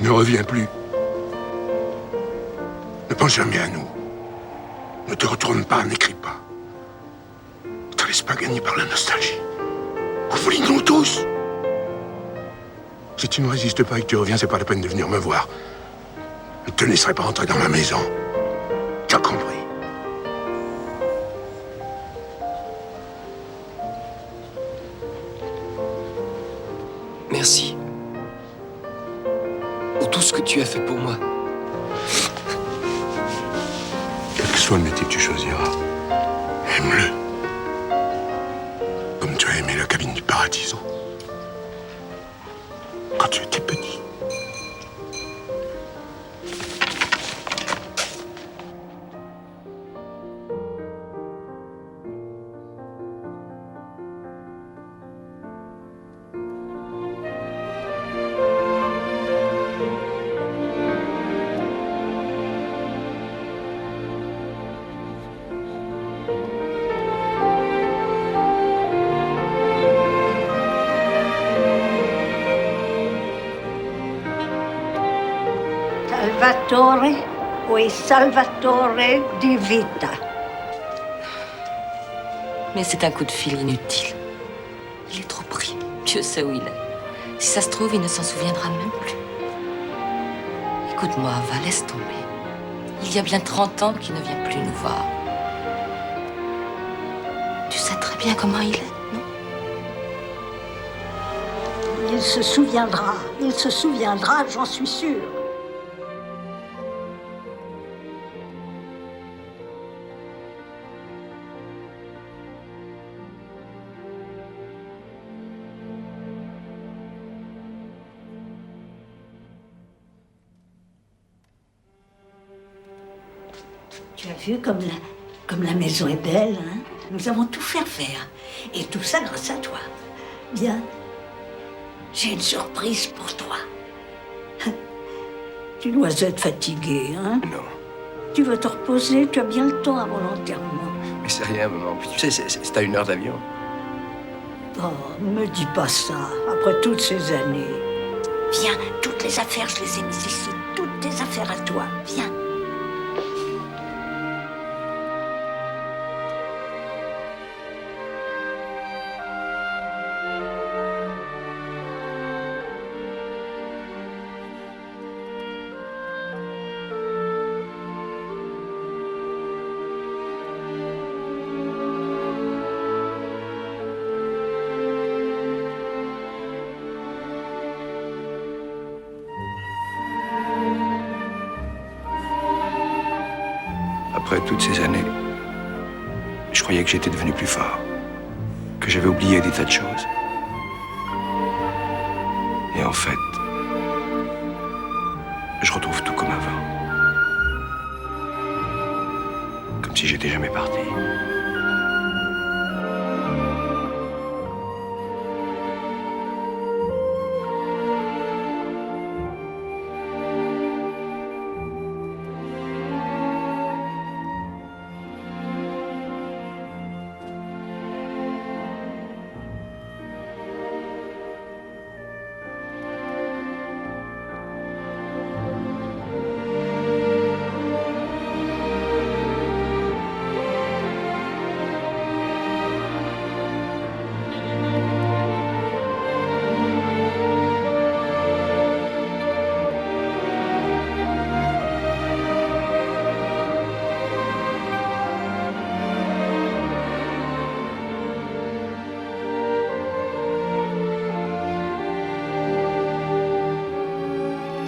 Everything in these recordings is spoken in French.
Ne reviens plus. Ne pense jamais à nous. Ne te retourne pas, n'écris pas. Ne te laisse pas gagner par la nostalgie. Oublie-nous tous. Si tu ne résistes pas et que tu reviens, c'est pas la peine de venir me voir. Je ne te laisserai pas entrer dans ma maison. Tu as compris? Merci. Pour tout ce que tu as fait pour moi. Quel que soit le métier que tu choisiras, aime-le. Comme tu as aimé la cabine du Paradiso. Quand tu étais petit. Salvatore, oui, Salvatore di Vita. Mais c'est un coup de fil inutile. Il est trop pris. Dieu sait où il est. Si ça se trouve, il ne s'en souviendra même plus. Écoute-moi, Ava, laisse tomber. Il y a bien 30 ans qu'il ne vient plus nous voir. Tu sais très bien comment il est, non? Il se souviendra, j'en suis sûre. Tu as vu comme la maison est belle, hein? Nous avons tout fait faire. Et tout ça grâce à toi. Bien. J'ai une surprise pour toi. Tu dois être fatigué, hein? Non. Tu vas te reposer, tu as bien le temps avant l'enterrement. Mais c'est rien, maman. Puis, tu sais, c'est à 1 heure d'avion. Oh, ne me dis pas ça, après toutes ces années. Viens, toutes les affaires, je les ai mises ici. Toutes tes affaires à toi. Viens. Après toutes ces années, je croyais que j'étais devenu plus fort, que j'avais oublié des tas de choses. Et en fait, je retrouve tout comme avant. Comme si j'étais jamais parti.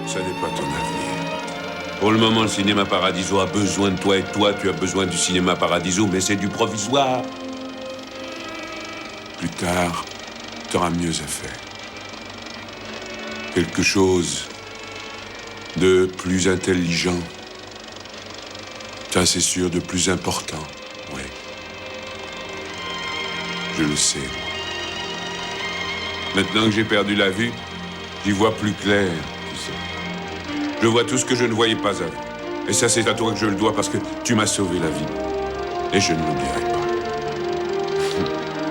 Ça n'est pas ton avenir. Pour le moment, le cinéma Paradiso a besoin de toi et toi, tu as besoin du cinéma Paradiso, mais c'est du provisoire. Plus tard, tu auras mieux à faire. Quelque chose de plus intelligent. Ça, c'est sûr, de plus important, oui. Je le sais, moi. Maintenant que j'ai perdu la vue, j'y vois plus clair, tu sais. Je vois tout ce que je ne voyais pas avant. Et ça, c'est à toi que je le dois parce que tu m'as sauvé la vie. Et je ne l'oublierai pas.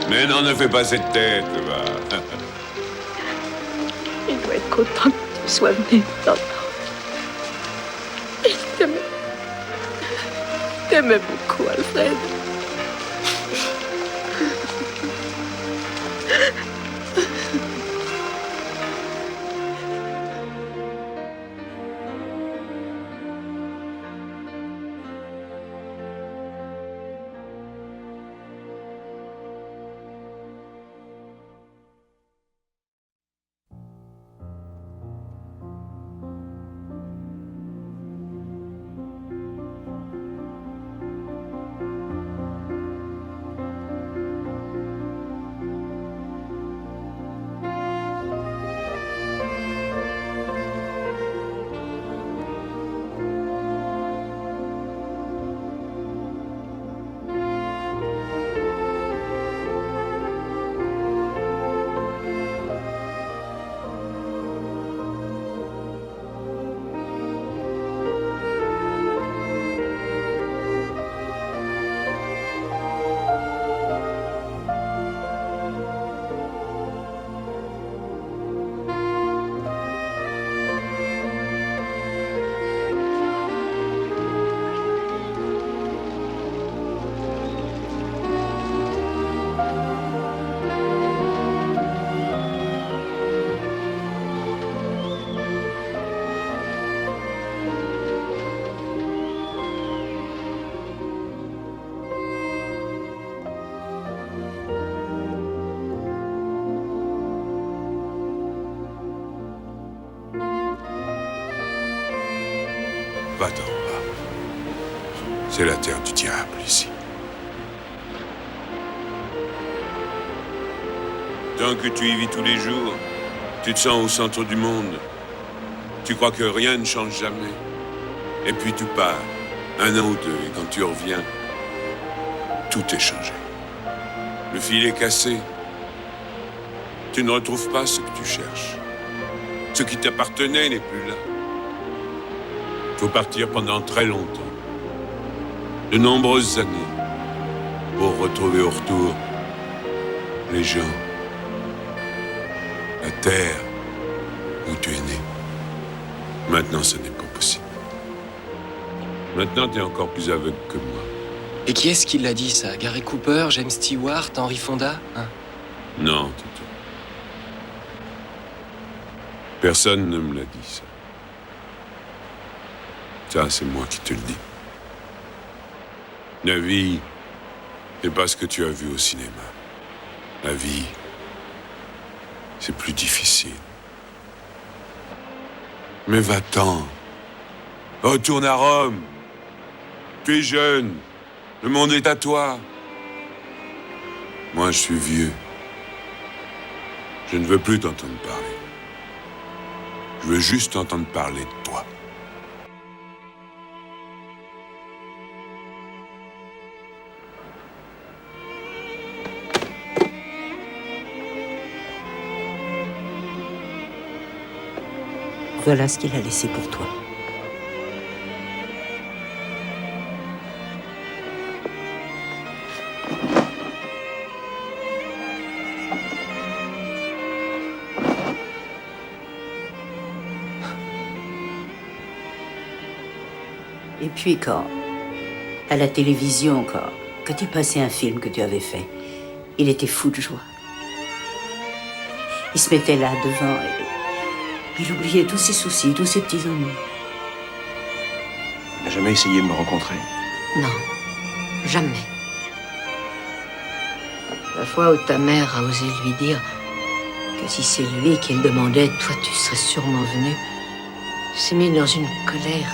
Mais non, ne fais pas cette tête, va. Il doit être content que tu sois venu dans il t'aimait beaucoup, Alfred. Va-t'en, va. C'est la terre du diable, ici. Tant que tu y vis tous les jours, tu te sens au centre du monde. Tu crois que rien ne change jamais. Et puis tu pars, 1 an ou 2, et quand tu reviens, tout est changé. Le fil est cassé. Tu ne retrouves pas ce que tu cherches. Ce qui t'appartenait n'est plus là. Il faut partir pendant très longtemps, de nombreuses années, pour retrouver au retour les gens, la terre où tu es né. Maintenant, ce n'est pas possible. Maintenant, tu es encore plus aveugle que moi. Et qui est-ce qui l'a dit, ça? Gary Cooper, James Stewart, Henry Fonda, hein? Non, Toto. Personne ne me l'a dit, ça. Ça, c'est moi qui te le dis. La vie, c'est pas ce que tu as vu au cinéma. La vie, c'est plus difficile. Mais va-t'en. Retourne à Rome. Tu es jeune. Le monde est à toi. Moi, je suis vieux. Je ne veux plus t'entendre parler. Je veux juste entendre parler de toi. Voilà ce qu'il a laissé pour toi. Et puis quand, à la télévision, quand il passait un film que tu avais fait, il était fou de joie. Il se mettait là devant et il oubliait tous ses soucis, tous ses petits ennuis. Il n'a jamais essayé de me rencontrer. Non, jamais. La fois où ta mère a osé lui dire que si c'est lui qui le demandait, toi tu serais sûrement venu, il s'est mis dans une colère.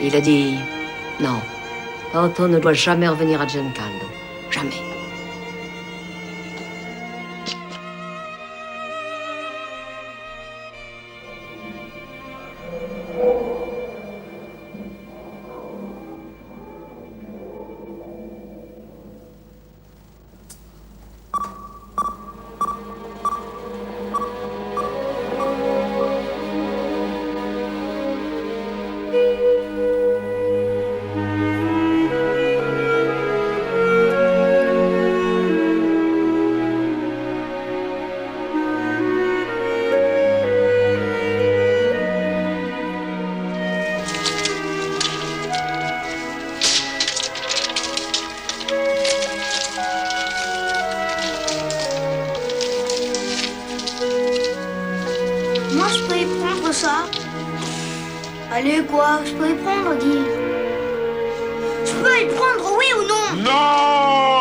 Et il a dit non, Anton ne doit jamais revenir à Giancarlo. Jamais. peux y prendre ça? Allez, quoi? Je peux y prendre, dis. Je peux y prendre, oui ou non? Non!